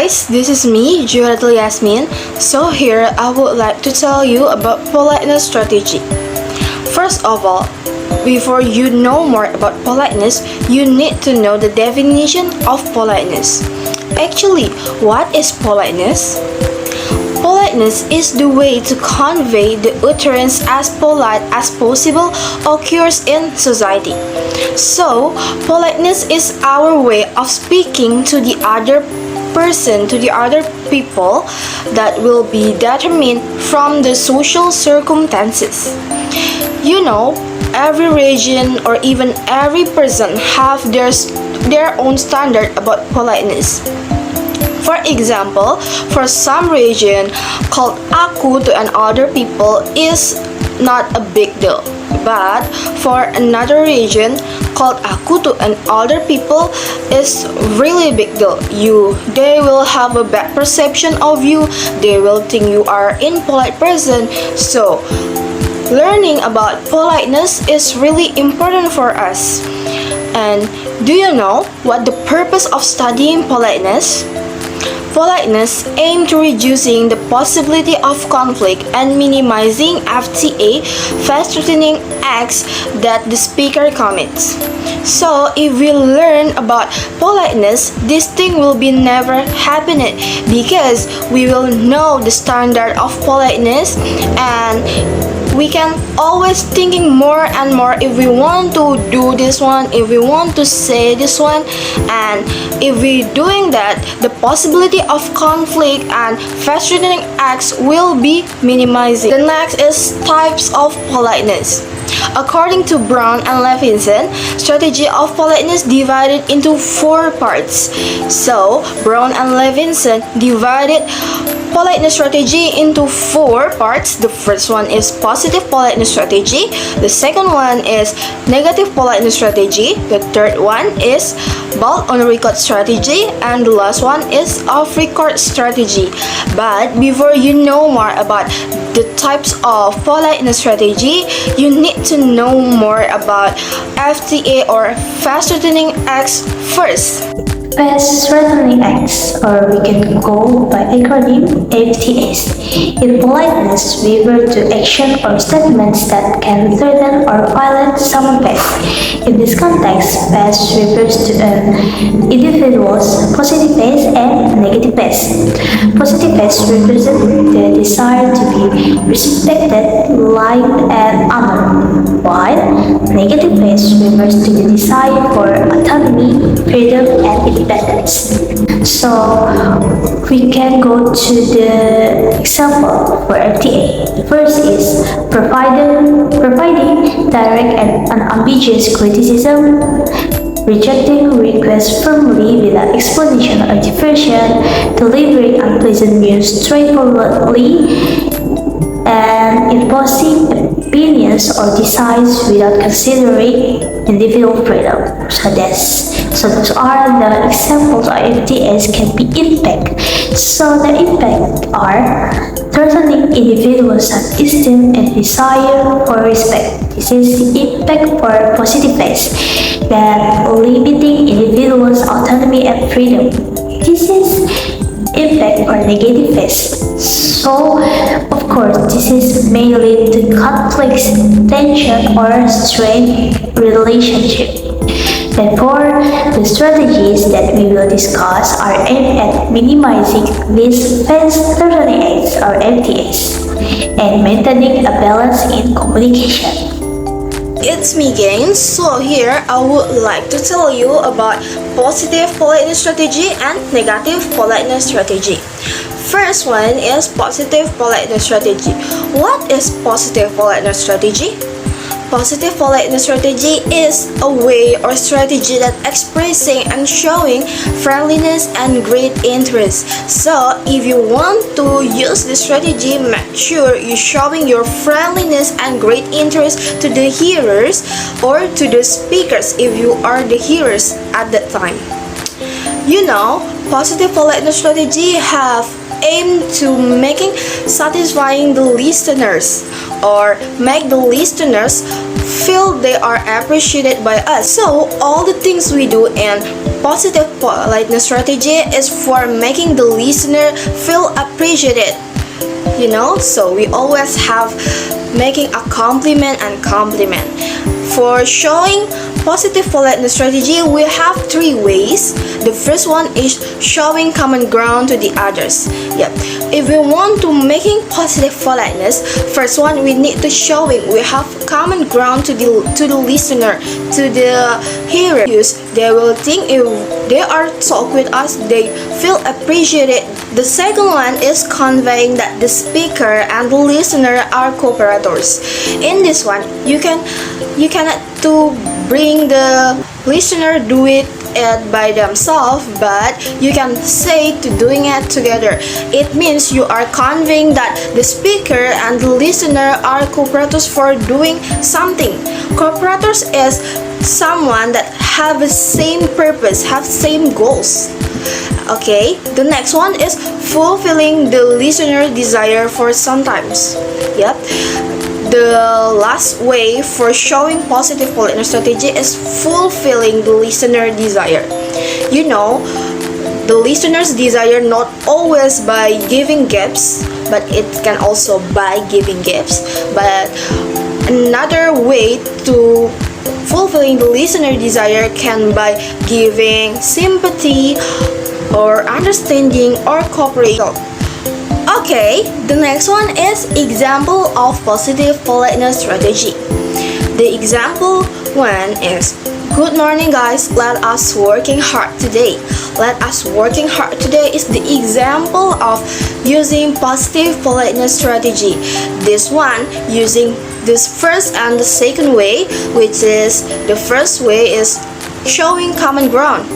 guys, this is me, Juhratul Yasmin. So here I would like to tell you about politeness strategy. First of all, before you know more about politeness, you need to know the definition of politeness. Actually, what is politeness? Politeness is the way to convey the utterance as polite as possible occurs in society. So, politeness is our way of speaking to the other person, to the other people that will be determined from the social circumstances. You know, every region or even every person have their own standard about politeness. For example, for some region, called aku to another people is not a big deal. But for another region, called aku to another people is really big deal. They will have a bad perception of you. They will think you are impolite person. So, learning about politeness is really important for us. And do you know what the purpose of studying politeness? Politeness aims to reducing the possibility of conflict and minimizing FTA, face-threatening acts that the speaker commits. So, if we learn about politeness, this thing will be never happening because we will know the standard of politeness and we can always thinking more and more if we want to do this one, if we want to say this one, and if we doing that, the possibility of conflict and face-threatening acts will be minimizing. The next is types of politeness. According to Brown and Levinson, strategy of politeness divided into 4 parts. So, Brown and Levinson divided politeness strategy into 4 parts. The first one is positive politeness strategy. The second one is negative politeness strategy. The third one is bold on record strategy. And the last one is off record strategy. But before you know more about the types of politeness strategy, you need to know more about FTA or face-threatening acts first. Face-threatening acts, or we can call by acronym FTAs. In politeness, we refer to action or statements that can threaten or violate someone's face. In this context, face refers to an individual's positive face and negative face. Positive face represents the desire to be respected, liked, and honored, while negative face refers to the desire for autonomy, freedom, and independence. So we can go to the example for FTA. The first is providing direct and unambiguous criticism, rejecting requests firmly without explanation or diversion, delivering unpleasant news straightforwardly, and imposing opinions or desires without considering individual freedom. So those are the examples of FTAs can be impact. So the impact are threatening individuals' self-esteem and desire for respect. This is the impact for positive face, that limiting individuals' autonomy and freedom. This is impact for negative face. So, of course, this is may lead to conflicts, tension, or strained relationship. Therefore, the strategies that we will discuss are aimed at minimizing these face-threatening acts or FTAs and maintaining a balance in communication. It's me again. So here I would like to tell you about positive politeness strategy and negative politeness strategy. First one is positive politeness strategy. What is positive politeness strategy? Positive politeness strategy is a way or strategy that expressing and showing friendliness and great interest. So, if you want to use this strategy, make sure you're showing your friendliness and great interest to the hearers or to the speakers if you are the hearers at that time. You know, positive politeness strategy have aim to making satisfying the listeners or make the listeners feel they are appreciated by us. So all the things we do in positive politeness strategy is for making the listener feel appreciated. So we always have making a compliment and compliment. For showing positive politeness strategy, we have 3 ways. The first one is showing common ground to the others. If we want to making positive politeness, first one we need to showing we have common ground to the listener, to the hearer. They will think if they are talk with us, they feel appreciated. The second one is conveying that the speaker and the listener are cooperators. In this one, you cannot to bring the listener do it by themselves, but you can say to doing it together. It means you are conveying that the speaker and the listener are cooperators for doing something. Cooperators is someone that have the same purpose, have same goals. Okay, the next one is fulfilling the listener desire for sometimes. The last way for showing positive politeness strategy is fulfilling the listener desire. The listener's desire not always by giving gifts, but it can also by giving gifts. But another way to fulfilling the listener desire can by giving sympathy or understanding or cooperation. Okay, the next one is example of positive politeness strategy. The example one is, good morning guys, let us working hard today. Let us working hard today is the example of using positive politeness strategy. This one using this first and the second way, which is the first way is showing common ground.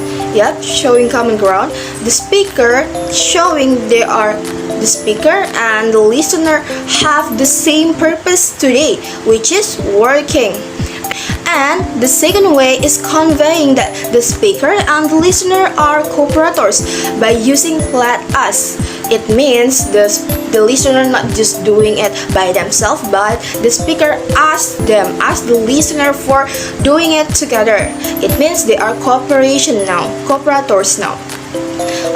Showing common ground. The speaker showing the speaker and the listener have the same purpose today, which is working. And the second way is conveying that the speaker and the listener are cooperators by using let us. It means the listener not just doing it by themselves, but the speaker asks the listener for doing it together. It means they are cooperators now.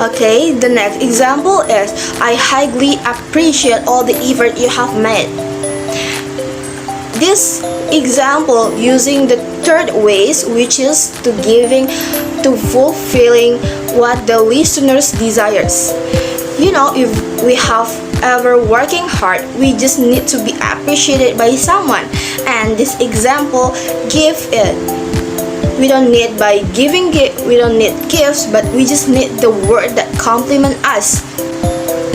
Okay, the next example is, I highly appreciate all the effort you have made. This example using the third ways, which is to fulfilling what the listeners desires. If we have ever working hard, we just need to be appreciated by someone, and this example give it. We don't need by giving we don't need gifts, but we just need the word that compliment us.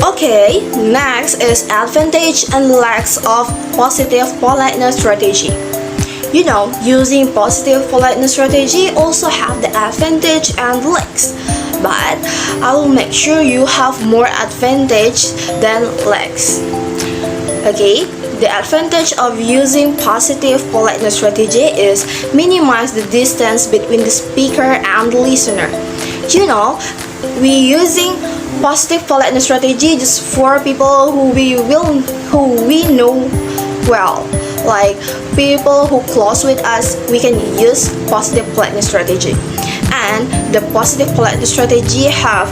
Okay, next is advantage and lacks of positive politeness strategy. Using positive politeness strategy also have the advantage and lacks, but I will make sure you have more advantage than lacks. Okay, the advantage of using positive politeness strategy is minimize the distance between the speaker and the listener. We using positive politeness strategy just for people who we know well, like people who close with us. We can use positive politeness strategy, and the positive politeness strategy have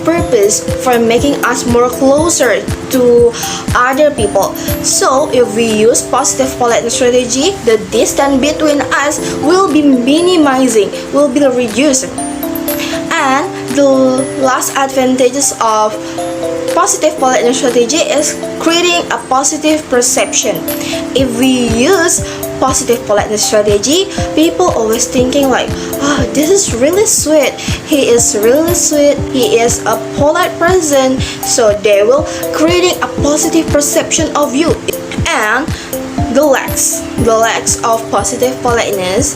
purpose for making us more closer to other people. So if we use positive politeness strategy, the distance between us will be minimizing, will be reduced. And the last advantages of positive politeness strategy is creating a positive perception. If we use positive politeness strategy, people always thinking like, oh, this is really sweet. He is really sweet. He is a polite person. So they will creating a positive perception of you. And the lacks of positive politeness.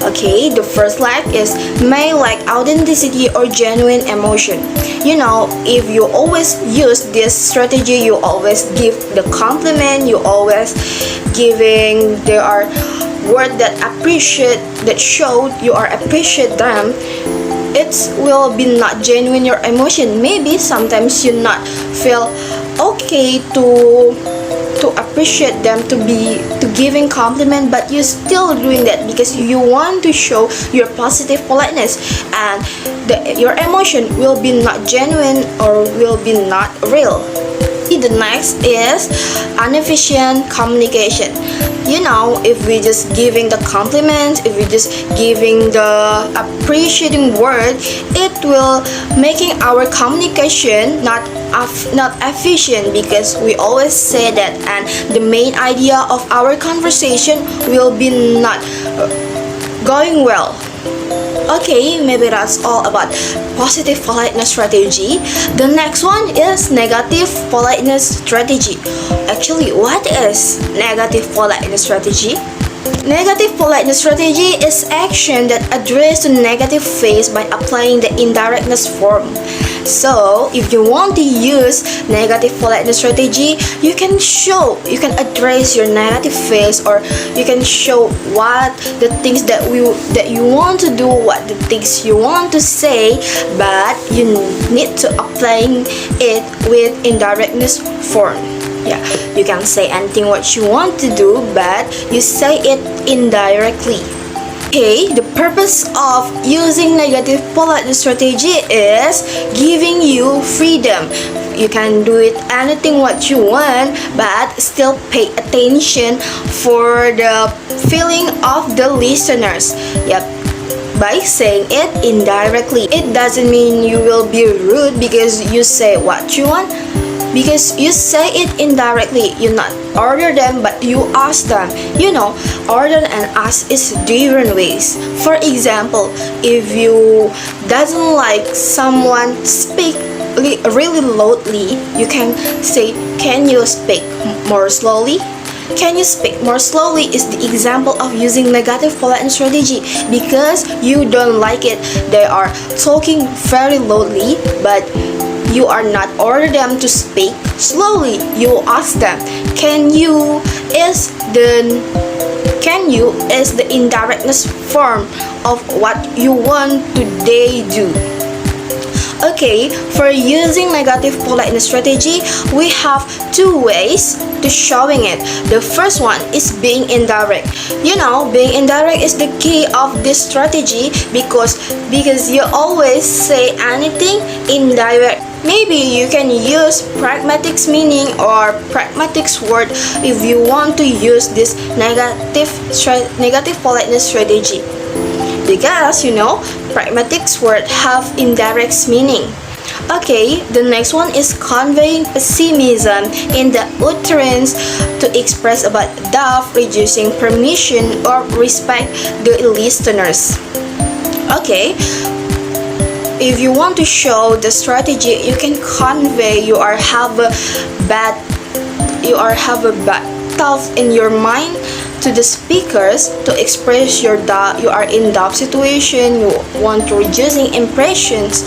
Okay, the first lack is may lack authenticity or genuine emotion. If you always use this strategy, you always give the compliment, you always giving there are words that appreciate, that show you are appreciate them, it will be not genuine your emotion. Maybe sometimes you not feel okay to appreciate them, to giving compliment, but you still doing that because you want to show your positive politeness, and your emotion will be not genuine or will be not real. The next is inefficient communication. If we just giving the compliment, if we just giving the appreciating word, it will making our communication not efficient, because we always say that, and the main idea of our conversation will be not going well. Okay, maybe that's all about positive politeness strategy. The next one is negative politeness strategy. Actually, what is negative politeness strategy? Negative politeness strategy is action that address the negative phase by applying the indirectness form. So, if you want to use negative politeness strategy, you can address your negative phase, or you can show what the things that you want to do, what the things you want to say, but you need to applying it with indirectness form. Yeah, you can say anything what you want to do, but you say it indirectly. Okay, the purpose of using negative politeness strategy is giving you freedom. You can do it anything what you want, but still pay attention for the feeling of the listeners. Yep. By saying it indirectly, it doesn't mean you will be rude because you say what you want. Because you say it indirectly, you not order them, but you ask them. Order and ask is different ways. For example, if you doesn't like someone speak really loudly, you can say, can you speak more slowly? Can you speak more slowly is the example of using negative politeness strategy, because you don't like it. They are talking very loudly, but you are not order them to speak slowly. You ask them, can you is the indirectness form of what you want to they do. Okay, for using negative politeness strategy, we have two ways to showing it. The first one is being indirect. Being indirect is the key of this strategy, because you always say anything indirect. Maybe you can use pragmatics meaning or pragmatics word if you want to use this negative politeness strategy. Because pragmatics word have indirect meaning. Okay, the next one is conveying pessimism in the utterance to express about doubt, reducing permission or respect the listeners. Okay, if you want to show the strategy, you can convey you have a bad thought in your mind to the speakers to express your doubt. You are in doubt situation, you want to reducing impressions,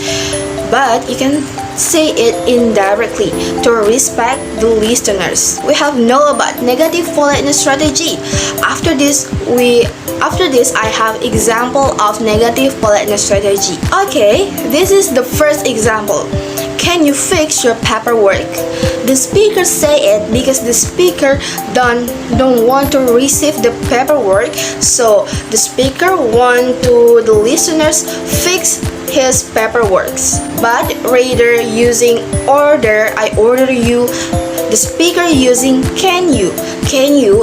but you can say it indirectly to respect the listeners. We have know about negative politeness strategy. After this I have example of negative politeness strategy. Okay, this is the first example. Can you fix your paperwork? The speaker say it because the speaker don't want to receive the paperwork, so the speaker want to the listeners fix his paperwork, but rather using order, I order you. The speaker using can you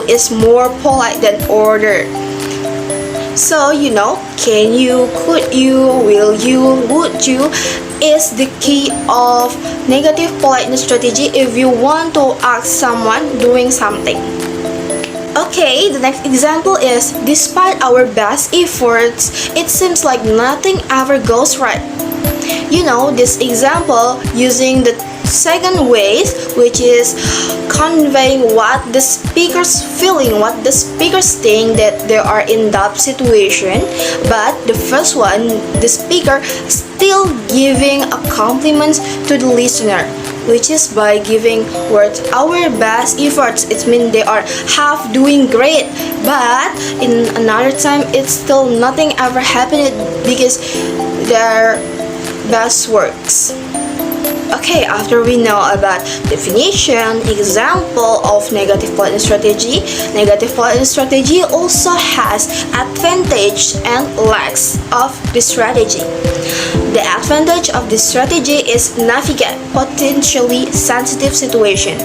is more polite than order. So can you, could you, will you, would you is the key of negative politeness strategy if you want to ask someone doing something. Okay, the next example is, despite our best efforts, it seems like nothing ever goes right. This example using the second way, which is conveying what the speaker's feeling, what the speaker's saying, that they are in that situation. But the first one, the speaker still giving a compliment to the listener, which is by giving words our best efforts. It means they are half doing great, but in another time it's still nothing ever happened because their best works. Okay, after we know about definition, example of negative politeness strategy also has advantage and lacks of the strategy. The advantage of this strategy is navigate potentially sensitive situation.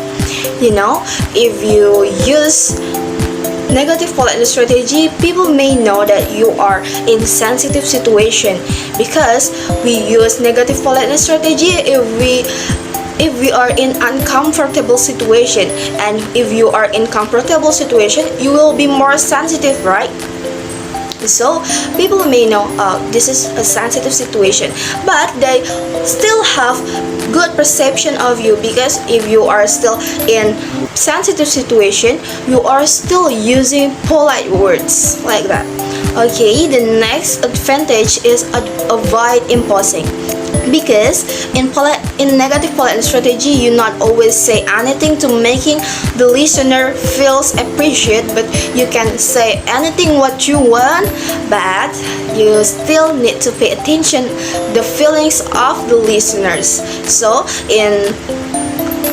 If you use negative politeness strategy, people may know that you are in sensitive situation, because we use negative politeness strategy if we are in uncomfortable situation, and if you are in comfortable situation, you will be more sensitive, right? So people may know this is a sensitive situation, but they still have good perception of you, because if you are still in sensitive situation, you are still using polite words like that. Okay, the next advantage is avoid imposing. Because in negative politeness strategy, you not always say anything to making the listener feels appreciated, but you can say anything what you want, but you still need to pay attention the feelings of the listeners. So in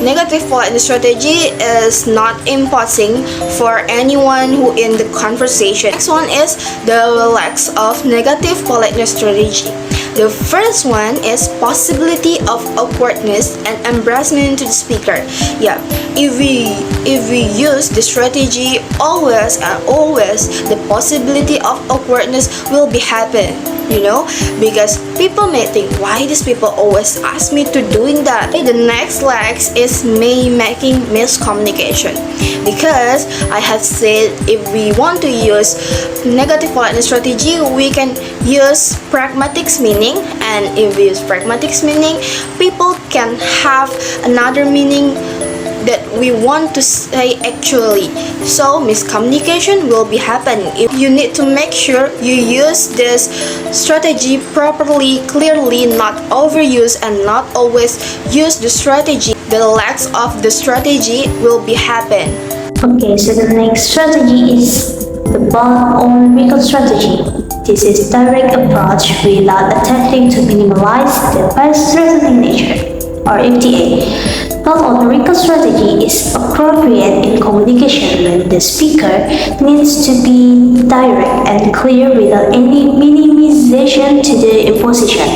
negative politeness strategy is not imposing for anyone who in the conversation. Next one is the lacks of negative politeness strategy. The first one is possibility of awkwardness and embarrassment to the speaker. Yeah, if we use the strategy always, the possibility of awkwardness will be happen. Because people may think, why these people always ask me to doing that. The next lacks is making miscommunication. Because I have said, if we want to use negative politeness strategy, we can use pragmatic meaning, and if we use pragmatic meaning, people can have another meaning that we want to say actually. So miscommunication will be happening. If you need to make sure you use this strategy properly, clearly, not overuse and not always use the strategy. The lacks of the strategy will be happen. Okay, so the next strategy is the bond-on-recall strategy. This is direct approach without attempting to minimize the past-threatening nature, or FTA. Bond-on-recall strategy is appropriate in communication when the speaker needs to be direct and clear without any minimization to the imposition.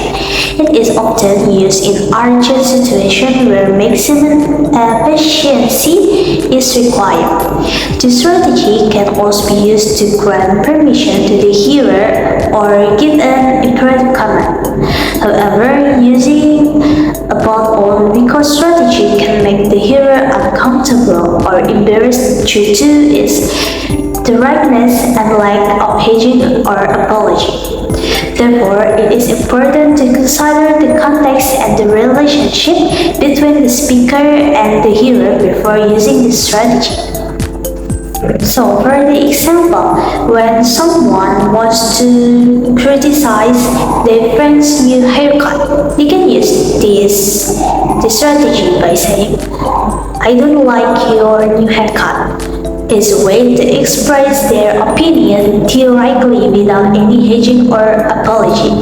It is often used in urgent situations where maximum efficiency is required. This strategy can also be used to grant permission to the hearer or give an important comment. However, using a bond-on-recall strategy can make the hearer uncomfortable or embarrassed due to its directness and lack of hedging or apology. Therefore, it is important to consider the context and the relationship between the speaker and the hearer before using this strategy. So, for the example, when someone wants to criticize their friend's new haircut, they can use this strategy by saying, "I don't like your new haircut." Is a way to express their opinion directly without any hedging or apology.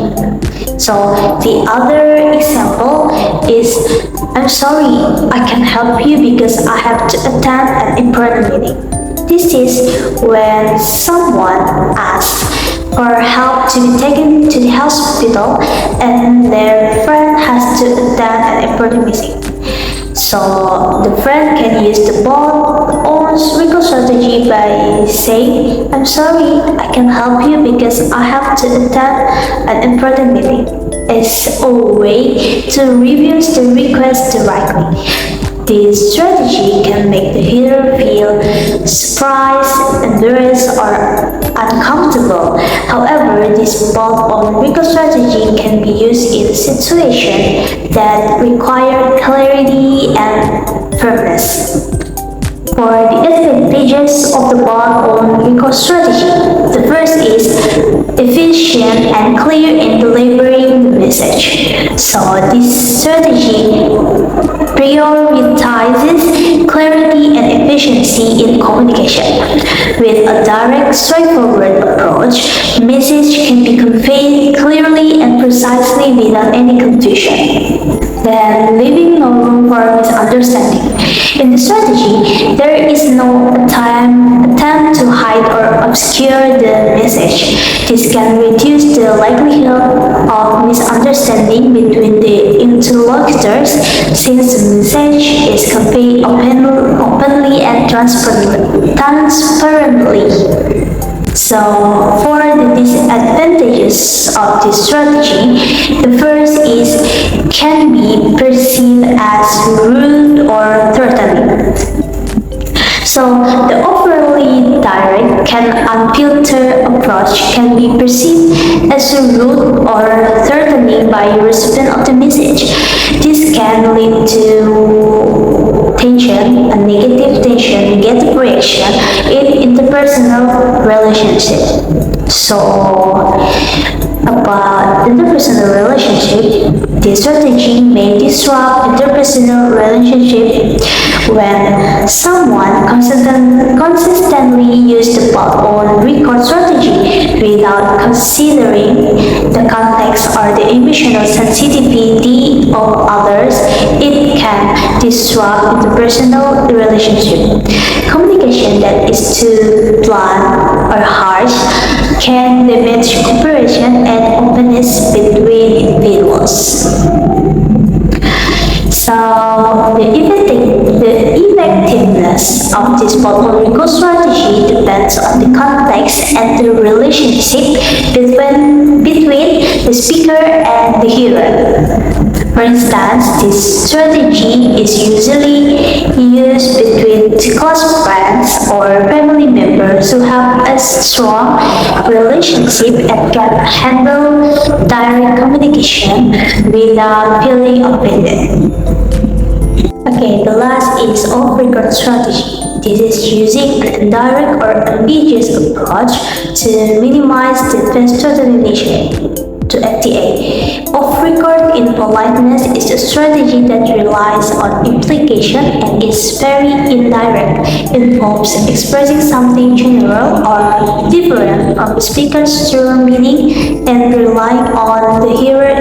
So the other example is, "I'm sorry, I can't help you because I have to attend an important meeting." This is when someone asks for help to be taken to the hospital and their friend has to attend an important meeting. So the friend can use the bond-on-recall strategy by saying, "I'm sorry, I can't help you because I have to attend an important meeting." It's a way to refuse the request directly. This strategy can make the hearer feel surprised, embarrassed, or uncomfortable. However, this bond-on-recall strategy can be used in situations that require clarity and firmness. For the advantages of the bond-on-recall strategy, the first is efficient and clear in delivering the message. So this strategy prioritizes clarity and efficiency in communication. With a direct, straightforward approach, message can be conveyed clearly and precisely without any confusion. Then, leaving no room for misunderstanding. In the strategy, there is no attempt to hide or obscure the message. This can reduce the likelihood of misunderstanding between the interlocutors since the message is conveyed openly and transparently. So, for the disadvantages of this strategy, the first is can be perceived as rude or threatening. So, the overly direct and unfiltered approach can be perceived as rude or threatening by the recipient of the message. This can lead to tension, a negative tension, negative reaction in interpersonal relationship. So, about interpersonal relationship, this strategy may disrupt interpersonal relationship when someone consistently uses the put-on-record strategy without considering the context or the emotional sensitivity of others. It can disrupt interpersonal relationship. Communication that is too blunt or harsh can damage cooperation and openness between individuals. So, the effectiveness of this portfolio strategy depends on the context and the relationship between the speaker and the hearer. For instance, this strategy is usually used between close friends or family members who have a strong relationship and can handle direct communication without feeling offended. Okay, the last is off-record strategy. This is using an indirect or ambiguous approach to minimize the initiative to FTA. Off-record in politeness is a strategy that relies on implication and is very indirect. It involves expressing something general or different from the speaker's true meaning and relying on the hearer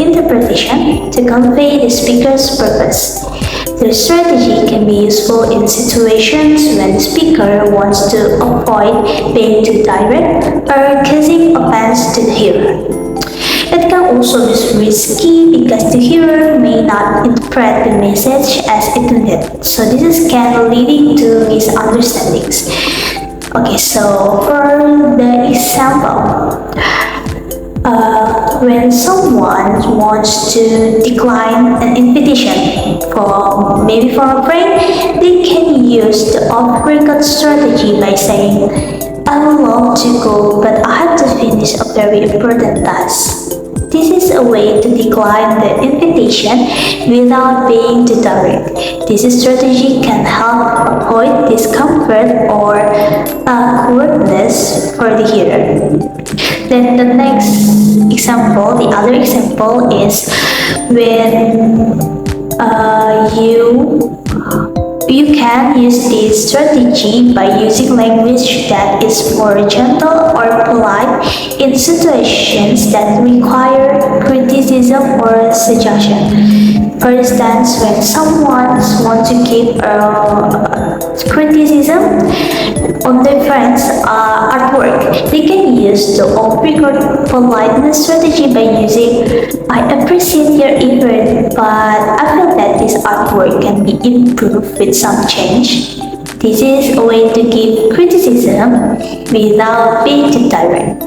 interpretation to convey the speaker's purpose. The strategy can be useful in situations when the speaker wants to avoid being too direct or causing offense to the hearer. It can also be risky because the hearer may not interpret the message as intended, so this can leading to misunderstandings. Okay, so for the example, when someone wants to decline an invitation maybe for a friend, they can use the off-record strategy by saying, "I would love to go, but I have to finish a very important task." This is a way to decline the invitation without being too direct. This strategy can help avoid discomfort or awkwardness for the hearer. Then the next example, the other example is when you can use this strategy by using language that is more gentle or polite in situations that require criticism or suggestion. For instance, when someone wants to give criticism on their friends' artwork, they can use the off-record politeness strategy by using, "I appreciate your effort, but I feel that this artwork can be improved with some change." This is a way to give criticism without being too direct.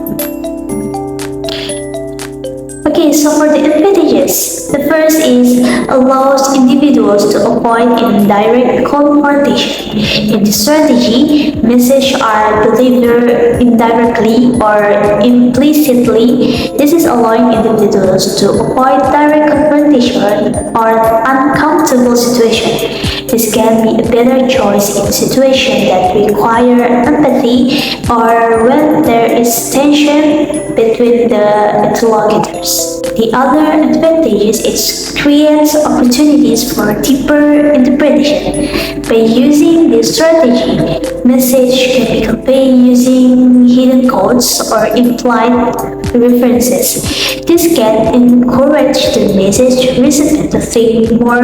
Okay, so for the advantages, the first is allows individuals to avoid indirect confrontation. In this strategy, messages are delivered indirectly or implicitly. This is allowing individuals to avoid direct confrontation or uncomfortable situation. This can be a better choice in situations that require empathy or when there is tension between the interlocutors. The other advantage is it creates opportunities for deeper interpretation. By using During this strategy, message can be conveyed using hidden codes or implied references. This can encourage the message recipient to think more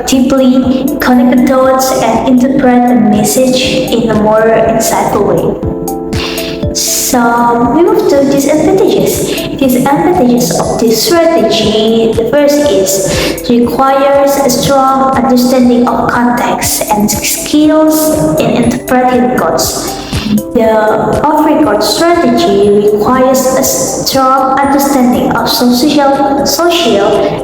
deeply, connect the dots, and interpret the message in a more insightful way. So we move to disadvantages. Disadvantages of this strategy. The first is requires a strong understanding of context and skills in interpreting codes. The off-record strategy requires a strong understanding of social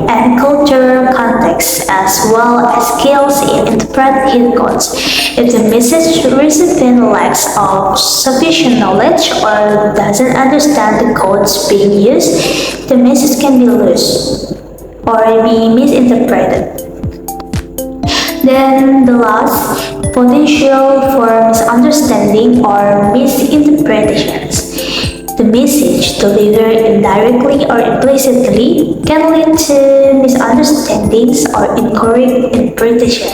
and cultural context as well as skills in interpreting codes. If the message recipient lacks of sufficient knowledge or doesn't understand the codes being used, the message can be loose or be misinterpreted. Then the last, potential for misunderstanding or misinterpretations. The message delivered indirectly or implicitly can lead to misunderstandings or incorrect interpretation.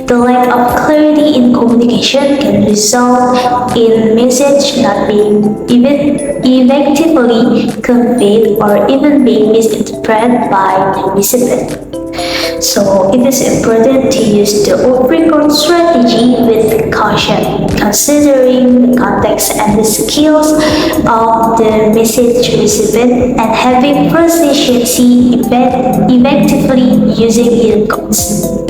The lack of clarity in communication can result in message not being effectively conveyed or even being misinterpreted by the recipient. So it is important to use the off-record strategy with caution, considering the context and the skills of the message recipient and having proficiency effectively using hidden codes.